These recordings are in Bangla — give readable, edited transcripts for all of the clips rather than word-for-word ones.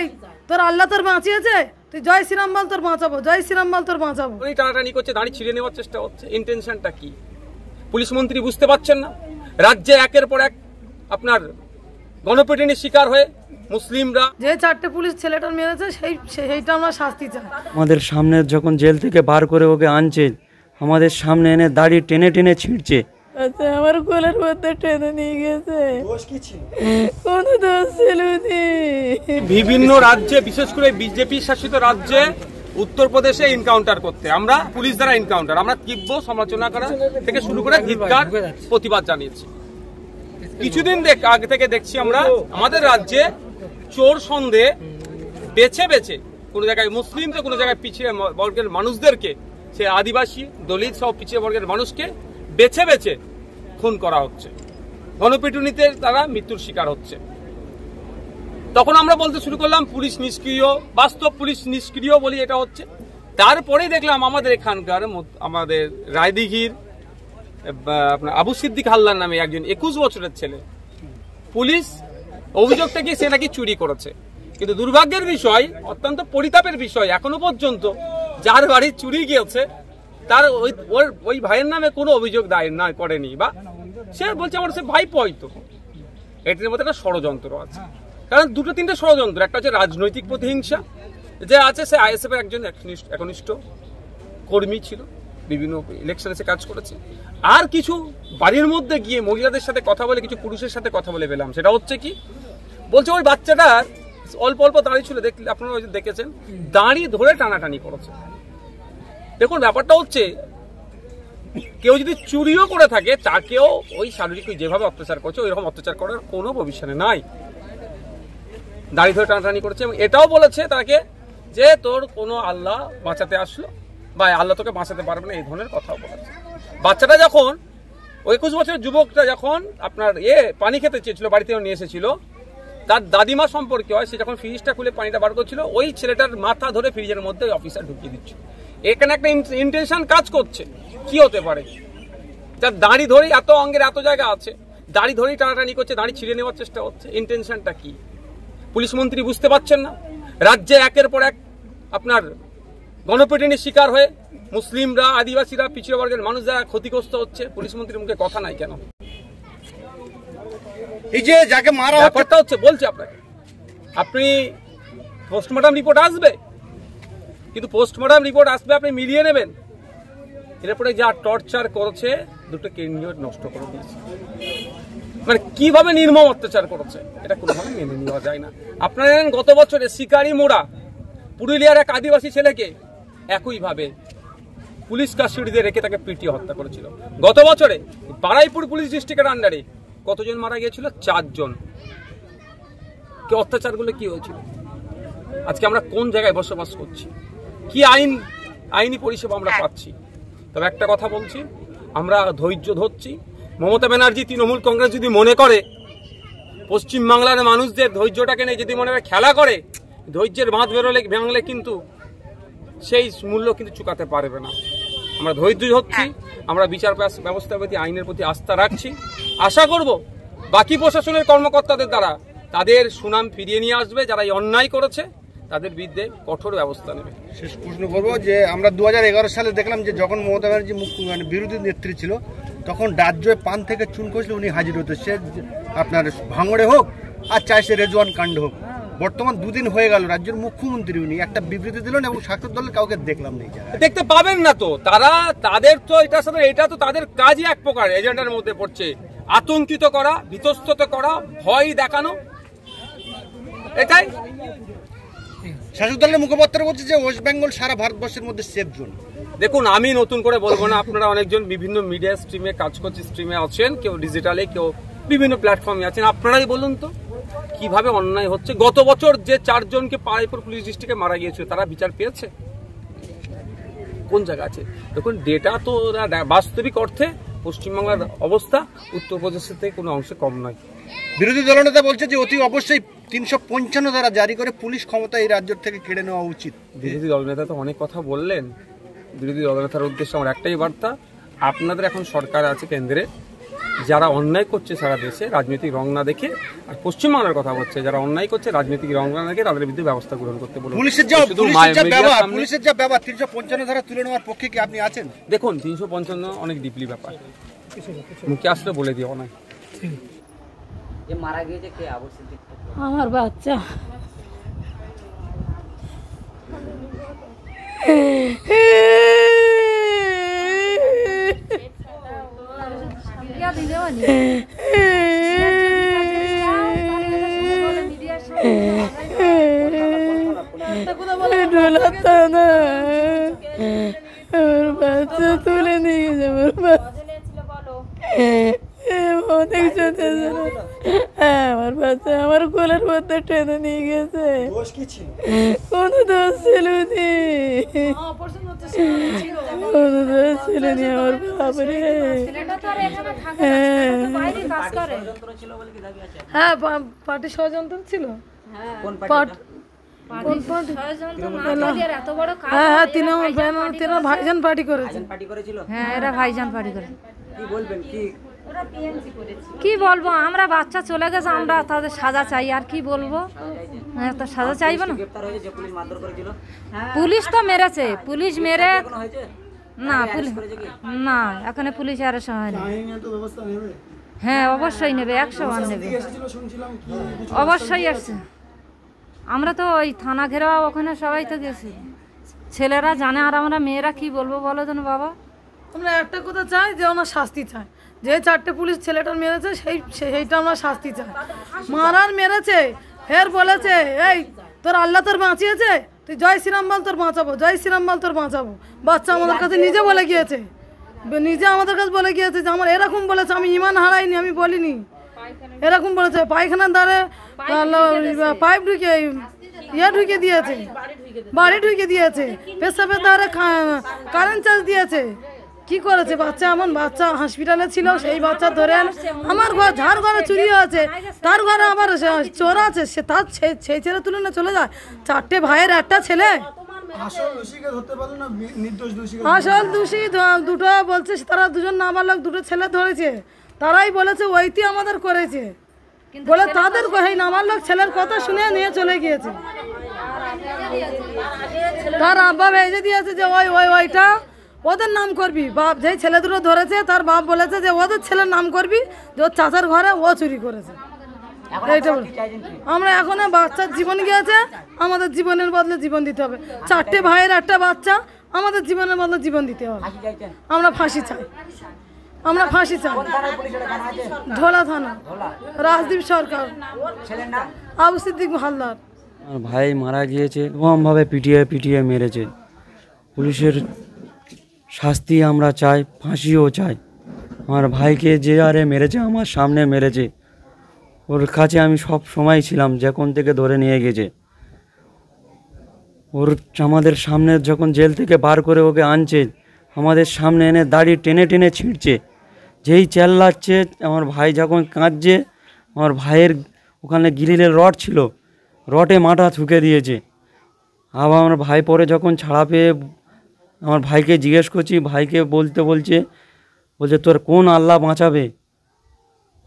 এই তোর আল্লাহ তোর বাঁচিয়েছে, তুই জয় শ্রীরাম বল, তোর বাঁচাবো, জয় শ্রীরাম বল, তোর বাঁচাবো। উনি টানাটানি করছে, দাঁড়ি ছিঁড়ে নেওয়ার চেষ্টা হচ্ছে। ইন্টেনশনটা কি পুলিশ মন্ত্রী বুঝতে পারছেন না? রাজ্যে একের পর এক আপনার গণপিটুনির শিকার হয়ে মুসলিমরা, যে 4টে পুলিশ ছেলেটা মেরেছে সেইটা আমরা শাস্তি চাই। আমাদের সামনে যখন জেল থেকে বার করে ওকে আনছে, আমাদের সামনে এনে দাড়ি টেনে টেনে ছিঁড়ছে। আচ্ছা, আমার কোলের মধ্যে টেনে নিয়ে গেছে। কোনো দোষ ছিল না। বিভিন্ন রাজ্যে, বিশেষ করে বিজেপি শাসিত রাজ্যে, উত্তরপ্রদেশে এনকাউন্টার করতে আমরা পুলিশ দ্বারা এনকাউন্টার, আমরা তীব্র সমালোচনা করা থেকে শুরু করে ধিক্কার প্রতিবাদ জানিয়েছি। কিছুদিন আগে থেকে দেখছি আমরা আমাদের রাজ্যে চোর সন্দেহে বেছে বেছে কোনো জায়গায় মুসলিম তো কোনো জায়গায় পিছিয়ে বর্গের মানুষদেরকে, সে আদিবাসী দলিত সব পিছিয়ে বর্গের মানুষকে বেছে বেছে খুন করা হচ্ছে, গণপিটুনিতে তারা মৃত্যুর শিকার হচ্ছে। তখন আমরা বলতে শুরু করলাম পুলিশ নিষ্ক্রিয়, বাস্তব পুলিশ নিষ্ক্রিয় বলি এটা হচ্ছে। তারপরে দেখলাম আমাদের এখানকার আমাদের রায়দিঘির আপনার আবু সিদ্দিক হালদার নামে একজন 21 বছরের ছেলে, পুলিশ অভিযোগটা কি সে নাকি চুরি করেছে। কিন্তু দুর্ভাগ্যের বিষয়, অত্যন্ত পরিতাপের বিষয়, এখনো পর্যন্ত যার বাড়ি চুরি গিয়েছে তার ওই ভাইয়ের নামে কোনো অভিযোগ দায়ের না করেনি, বা সে বলছে আমার সে ভাই হয়তো। এটির মধ্যে একটা ষড়যন্ত্র আছে, কারণ দুটো তিনটে ষড়যন্ত্র। একটা হচ্ছে রাজনৈতিক প্রতিহিংসা, যে আছে সে আইএসএফ এর একজন একনিষ্ঠ কর্মী ছিল, বিভিন্ন ইলেকশনে সে কাজ করেছে। আর কিছু বাড়ির মধ্যে গিয়ে মহিলাদের সাথে কথা বলে, কিছু পুরুষের সাথে কথা বলে পেলাম, সেটা হচ্ছে কি বলছে ওই বাচ্চাটার অল্প অল্প দাঁড়িয়ে ছিল, আপনারা দেখেছেন, দাঁড়ি ধরে টানাটানি করেছে। দেখুন ব্যাপারটা হচ্ছে, কেউ যদি চুরিও করে থাকে তাকেও ওই শারীরিক যেভাবে অত্যাচার করছে ওইরকম অত্যাচার করার কোনো প্রভিশনে নাই। দাড়ি ধরে টানাটানি করেছে এবং এটাও বলেছে তাকে যে তোর কোনো আল্লাহ বাঁচাতে আসলো বা আল্লাহ তোকে বাঁচাতে পারবে না, এই ধরনের কথাও বলেছে। বাচ্চাটা যখন 21 বছরের যুবকটা যখন আপনার পানি খেতে চেয়েছিল, বাড়িতে নিয়ে এসেছিল, তার দাদিমা সম্পর্কে হয়, সে যখন ফ্রিজটা খুলে পানিটা বার করছিল, ওই ছেলেটার মাথা ধরে ফ্রিজের মধ্যে ওই অফিসার ঢুকিয়ে দিচ্ছে। এখানে একটা ইন্টেনশন কাজ করছে। কি হতে পারে? যার দাড়ি ধরেই এত অঙ্গের এত জায়গা আছে, দাড়ি ধরেই টানাটানি করছে, দাড়ি ছিঁড়ে নেওয়ার চেষ্টা হচ্ছে। ইন্টেনশনটা কি পুলিশ মন্ত্রী বুঝতে পারছেন না? রাজ্যে একের পর এক আপনার গণপিটুনির শিকার হয়ে মুসলিমরা, আদিবাসীরা, পিছিয়ে বর্গের মানুষ যারা ক্ষতিগ্রস্ত হচ্ছে, পুলিশ মন্ত্রীর মুখে কথা নাই কেন? এই যে যাকে মারা ব্যাপারটা হচ্ছে, বলছে আপনাকে, আপনি পোস্টমর্টম রিপোর্ট আসবে, কিন্তু পোস্টমর্টম রিপোর্ট আসবে আপনি মিলিয়ে নেবেন। এরপরে যা টর্চার করেছে, দুটো কিডনি নষ্ট করে দিয়েছে। মানে কিভাবে নির্মম অত্যাচার করেছে এটা কোনোভাবে মেনে নেওয়া যায় না। আপনারা জানেন গত বছরে শিকারি মোড়া পুরুলিয়ার এক আদিবাসী ছেলেকে একইভাবে পুলিশ কাস্টডিতে রেখে তাকে পিটিয়ে হত্যা করেছিল। গত বছরে বারাইপুর পুলিশ ডিস্ট্রিক্টের আন্ডারে কতজন মারা গিয়েছিল? 4 জন। কি অত্যাচারগুলো কি হয়েছিল? আজকে আমরা কোন জায়গায় বসবাস করছি? কি আইনি পরিষেবা আমরা পাচ্ছি? তবে একটা কথা বলছি, আমরা ধৈর্য ধরছি। মমতা ব্যানার্জি, তৃণমূল কংগ্রেস যদি মনে করে পশ্চিমবাংলার মানুষদের ধৈর্যটাকে নিয়ে যদি মনে হয় খেলা করে, ধৈর্যের বাঁধ ভাঙলে কিন্তু সেই মূল্য কিন্তু চুকাতে পারবে না। আমরা ধৈর্য ধরছি, আমরা বিচার ব্যবস্থার প্রতি, আইনের প্রতি আস্থা রাখছি। আশা করব বাকি প্রশাসনের কর্মকর্তাদের দ্বারা তাদের সুনাম ফিরিয়ে নিয়ে আসবে। যারা এই অন্যায় করেছে তাদের বিরুদ্ধে কঠোর ব্যবস্থা নেবে। শেষ প্রশ্ন করবো যে আমরা 2011 সালে দেখলাম যে যখন মমতা ব্যানার্জি বিরোধী নেত্রী ছিল, তখন রাজ্যে পান থেকে চুন খসলে উনি হাজির হতো, সে আপনার ভাঙড়ে হোক আর চাই সে রেজওয়ান কাণ্ড হোক। বর্তমান 2 দিন হয়ে গেল রাজ্যের মুখ্যমন্ত্রী উনি একটা বিবৃতি দিলেন এবং শাসক দলের কাউকে দেখলাম না। দেখতে পাবেন না তো, তাদের তো এটার সাথে, এটা তো তাদের কাজই এক প্রকার এজেন্ডার মধ্যে পড়ছে, আতঙ্কিত করা, বিতস্তত করা, ভয় দেখানো, এটাই। শাসক দলের মুখপাত্র বলছে যে ওয়েস্ট বেঙ্গল সারা ভারতবর্ষের মধ্যে সেফ জোন। দেখুন, আমি নতুন করে বলবো না, আপনারা অনেকজন বিভিন্ন মিডিয়া স্ট্রিমে কাজ করছে, স্ট্রিমে আছেন, কেউ ডিজিটালে, কেউ বিভিন্ন প্ল্যাটফর্মে আছেন। আপনারাই বলুন তো কিভাবে অন্যায় হচ্ছে। গত বছর যে 4 জনকে বারাইপুর পুলিশ ডিস্ট্রিক্টে মারা গিয়েছিল, তারা বিচার পেয়েছে? কোন জায়গা আছে? দেখুন, ডেটা তো বাস্তবিক অর্থে পশ্চিমবাংলার অবস্থা উত্তরপ্রদেশের থেকে কোনো অংশে কম নয়। বিরোধী দলনেতা বলছে যে অতি অবশ্যই 355 ধারা জারি করে পুলিশ ক্ষমতা এই রাজ্য থেকে কেড়ে নেওয়া উচিত। বিরোধী দলনেতা তো অনেক কথা বললেন। বিরোধী দলনেতার উদ্দেশ্যে আমার একটাই বার্তা, আপনাদের এখন সরকার আছে কেন্দ্রে, যারা অন্যায় করছে সারা দেশে রাজনৈতিক রং না দেখে, আর পশ্চিমবাংলার কথা হচ্ছে যারা অন্যায় করছে রাজনৈতিক রং না দেখে তাদের বিরুদ্ধে ব্যবস্থা গ্রহণ করতে বলুন। পুলিশের যা ব্যাপার 355 ধারা তুলে নেওয়ার পক্ষে কি আপনি আছেন? দেখুন 355 অনেক ডিপলি ব্যাপার, মুখে আসলে বলে দিও না। মারা গিয়েছে কে? আবু সিদ্দিক আমার বাচ্চা। বাচ্চা তুলে নিয়ে গেছে আমার অনেক চলতে, হ্যাঁ আমার বাচ্চা আমার কোলের মধ্যে টেনে নিয়ে গেছে। কোনো দোষ ছিল নি, কোনো দোষ ছিল নি আমার বাপরে। হ্যাঁ পার্টি ষড়যন্ত্র ছিল। হ্যাঁ তিন ভাইজান পার্টি করেছে। হ্যাঁ এরা ভাইজান পার্টি করে। কি বলবো, আমরা বাচ্চা চলে গেছে, আমরা তাদের সাজা চাই, আর কি বলবো। হ্যাঁ তো সাজা চাইবো না। পুলিশ তো মেরেছে, পুলিশ মেরে না পুলিশ না এখানে পুলিশ অ্যারেস্ট হয়নি। হ্যাঁ অবশ্যই নেবে, 100 নেবে, অবশ্যই আসছে। আমরা তো ওই থানা ঘেরা ওখানে সবাই তো গেছি, ছেলেরা জানে, আর আমরা মেয়েরা কি বলবো বলো যেন বাবা। আমরা একটা কথা চাই যে ওনার শাস্তি চাই, যে 4টে পুলিশ ছেলেটার মেরেছে সেইটা আমরা শাস্তি চাই। মারার মেরেছে, ফের বলেছে এই তোর আল্লাহ তোর বাঁচিয়েছে, তুই জয় শ্রীরাম বল তোর বাঁচাবো, জয় শ্রীরাম বল তোর বাঁচাবো। বাচ্চা আমাদের কাছে নিজে বলে গিয়েছে, নিজে আমাদের কাছে বলে গিয়েছে যে আমার এরকম বলেছে, আমি ইমান হারাইনি, আমি বলিনি, এরকম বলেছে। পায়খানার দ্বারে পাইপ ঢুকে ঢুকে দিয়েছে, বাড়ি ঢুকে দিয়েছে, পেশাবের দ্বারে কারেন্ট চার্জ দিয়েছে। কি করেছে বাচ্চা, এমন বাচ্চা হসপিটালে ছিল, সেই বাচ্চা ধরে আমার ঘর, যার ঘরে চুরি হয়েছে তার ঘরে আবার চোর আছে, সে তার সেই ছেলে তুলে না চলে যায়। 4টে ভাইয়ের একটা ছেলে, আসল দোষী দুটো বলছে, তারা দুজন নাবালক, দুটো ছেলে ধরেছে, তারাই বলেছে ওইটি আমাদের করেছে বলে, তাদের এই নাবালক ছেলের কথা শুনে নিয়ে চলে গিয়েছে। তার আব্বা ভেজে দিয়েছে যে ওইটা ওদের নাম করবি, বাপ যেই ছেলে দুটো ধরেছে তার বাপ বলেছে যে ওদের ছেলের নাম করবি, যে ওর চাচার ঘরে ও চুরি করেছে। এইটা আমরা এখন বাচ্চার জীবন গিয়েছে, আমাদের জীবনের বদলে জীবন দিতে হবে। 4টে ভাইয়ের একটা বাচ্চা, আমাদের জীবনের বদলে জীবন দিতে হবে। আমরা ফাঁসি চাই, আমরা ফাঁসি চাই। ঢোলা থানা, রাজদীপ সরকার, আবু সিদ্দিক হালদার। আমার ভাই মারা গিয়েছে, এরকমভাবে পিটিয়ে মেরেছে। পুলিশের শাস্তি আমরা চাই, ফাঁসিও চাই। আমার ভাইকে যে আরে মেরেছে, আমার সামনে মেরেছে, ওর কাছে আমি সব সময় ছিলাম যখন থেকে ধরে নিয়ে গেছে। ওর আমাদের সামনে যখন জেল থেকে বার করে ওকে আনছে, আমাদের সামনে এনে দাড়ি টেনে ছিঁড়ছে, যেই চেল্লাচ্ছে। আমার ভাই যখন কাঁদছে, আমার ভাইয়ের ওখানে গ্রিলের রড ছিল, রডে মাথা ঠুকে দিয়েছে। আবার আমার ভাই পরে যখন ছাড়া পেয়ে আমার ভাইকে জিজ্ঞেস করছি, ভাইকে বলছে তোর কোন আল্লাহ বাঁচাবে,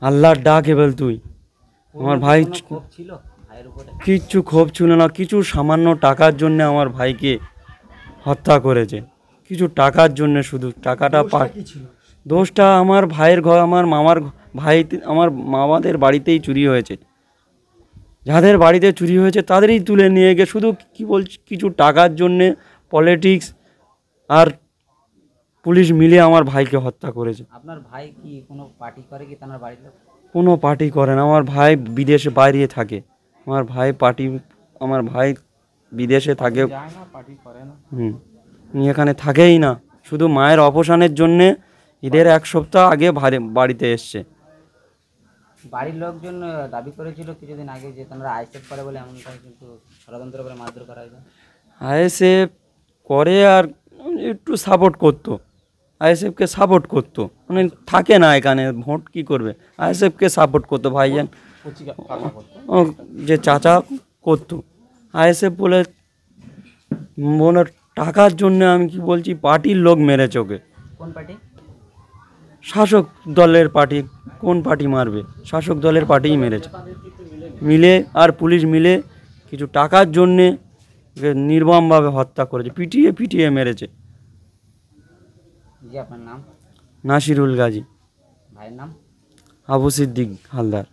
আল্লাহর ডাক এবেল তুই। আমার ভাই কিচ্ছু ক্ষোভ ছিল না, কিছু সামান্য টাকার জন্য আমার ভাইকে হত্যা করেছে, কিছু টাকার জন্য, শুধু টাকাটা দোষটা আমার ভাইয়ের ঘর, আমার মামার ভাই, আমার মামাদের বাড়িতেই চুরি হয়েছে। যাদের বাড়িতে চুরি হয়েছে তাদেরই তুলে নিয়ে গিয়ে শুধু কি বলছি কিছু টাকার জন্যে পলিটিক্স আর পুলিশ মিলে আমার ভাইকে হত্যা করেছে। আপনার ভাই কি কোনো পার্টি করে কি? তার বাড়িতে কোনো পার্টি করে না, আমার ভাই বিদেশে বাইরে থাকে। আমার ভাই বিদেশে থাকে, এখানে থাকেই না, শুধু মায়ের অপারেশনের জন্যে ঈদের 1 সপ্তাহ আগে বাড়িতে এসছে। বাড়ির লোকজন দাবি করেছিল কিছুদিন আগে যে তোমরা আইএসএফ করে বলে, এমনটা কিন্তু ষড়যন্ত্র করে মারধর করা হয়েছে। আইএসএফ করে আর একটু সাপোর্ট করতো, আইএসএফকে সাপোর্ট করতো, মানে থাকে না এখানে, ভোট কি করবে, আইএসএফকে সাপোর্ট করতো ভাইজান, যে চাচা করতো। আইএসএফ বলে টাকার জন্য আমি কি বলছি, পার্টির লোক মেরেছে ওকে। কোন পার্টি? শাসক দলের পার্টি, কোন পার্টি মারবে? শাসক দলের পার্টিই মেরেছে মিলে, আর পুলিশ মিলে কিছু টাকার জন্যে একে নির্মমভাবে হত্যা করেছে, পিটিয়ে পিটিয়ে মেরেছে। জি, আপনার নাম? নাসিরুল গাজী। ভাইয়ের নাম? আবু সিদ্দিক হালদার।